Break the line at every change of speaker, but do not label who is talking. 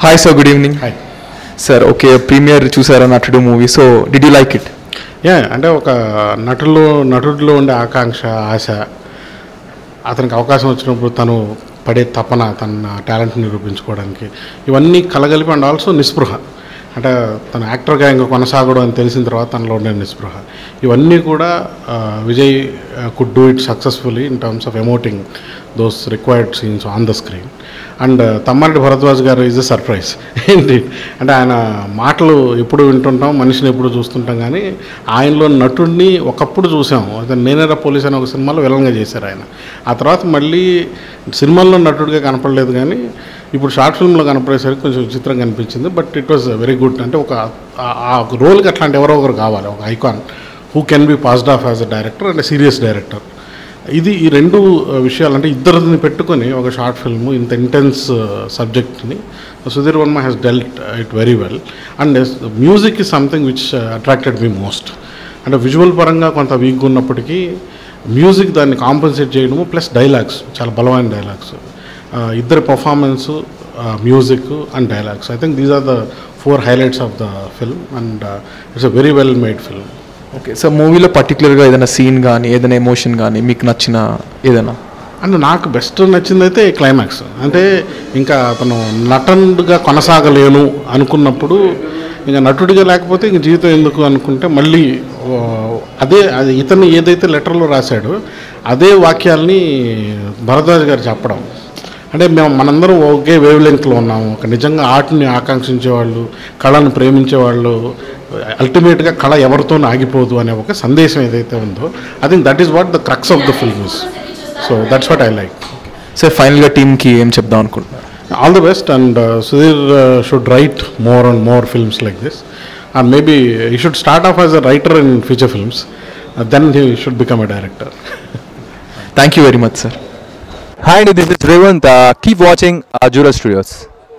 Hi sir, good evening.
Hi.
Sir, okay, premiere చూసారా నటుడు movie. So did you like it?
అంటే ఒక నటుడిలో ఉండే ఆకాంక్ష, ఆశ, అతనికి అవకాశం వచ్చినప్పుడు తను పడే తపన, తన టాలెంట్ని నిరూపించుకోవడానికి, ఇవన్నీ కలగలిపి అండ్ ఆల్సో నిస్పృహ, అంటే తన యాక్టర్గా ఇంకా కొనసాగడం అని తెలిసిన తర్వాత తనలో ఉండే నిస్పృహ, ఇవన్నీ కూడా Vijay could do it successfully in terms of emoting those required scenes on the screen. And Tammareddy Bharadwaj గారు ఈజ్ అ సర్ప్రైజ్ ఏంటి అంటే ఆయన మాటలు ఎప్పుడు వింటుంటాం, మనిషిని ఎప్పుడు చూస్తుంటాం, కానీ ఆయనలో నటుడిని ఒకప్పుడు చూసాం. అదే నేనేరా పోలీస్ అనే ఒక సినిమాలో విలన్గా చేశారు ఆయన. ఆ తర్వాత మళ్ళీ సినిమాల్లో నటుడిగా కనపడలేదు, కానీ ఇప్పుడు షార్ట్ ఫిల్మ్లో కనపడేసరికి కొంచెం విచిత్రంగా అనిపించింది. But it was very good. అంటే ఆ రోల్కి అట్లాంటి ఎవరో ఒకరు కావాలి, ఒక icon who can be passed of as a director and serious director. ఈ రెండు విషయాలు, అంటే ఇద్దరిని పెట్టుకొని ఒక షార్ట్ ఫిల్మ్ ఇంత ఇంటెన్స్ సబ్జెక్ట్ని Sudheer Varma has dwelt it very well. And music is something which attracted me most. అంటే విజువల్ పరంగా కొంత వీక్గా ఉన్నప్పటికీ మ్యూజిక్ దాన్ని కాంపన్సేట్ చేయడము, ప్లస్ డైలాగ్స్, చాలా బలమైన డైలాగ్స్, ఇద్దరి performance, music and dialogues. I think these are the 4 highlights of the film and it's a very well made film.
Okay sir, మూవీలో పర్టికులర్గా ఏదైనా సీన్ కానీ ఏదైనా ఎమోషన్ కానీ మీకు నచ్చిన ఏదైనా?
అండ్ నాకు బెస్ట్ నచ్చింది అయితే క్లైమాక్స్. అంటే ఇంకా అతను నటుడుగా కొనసాగలేను అనుకున్నప్పుడు, ఇంకా నటుడిగా లేకపోతే ఇంక జీవితం ఎందుకు అనుకుంటే, మళ్ళీ అది ఇతను ఏదైతే లెటర్లో రాశాడో అదే వాక్యాల్ని భరద్వాజ్ గారు చెప్పడం. అంటే మనందరం ఒకే వేవ్ లెంగ్త్లో ఉన్నాము. ఒక నిజంగా ఆర్ట్ని ఆకాంక్షించేవాళ్ళు, కళను ప్రేమించేవాళ్ళు, అల్టిమేట్గా కళ ఎవరితోనూ ఆగిపోదు అనే ఒక సందేశం ఏదైతే ఉందో, I think that is what the crux of the film is. So that's what I like.
Sir ఫైనల్గా టీమ్కి ఏం చెప్దాం అనుకుంటున్నారు?
All the best. And Sudheer should write more and more films like this. And maybe he should start off as a writer in future films. Then he should become a director.
Thank you very much, sir.
Hi, this is Revant. Keep watching Ajura Studios.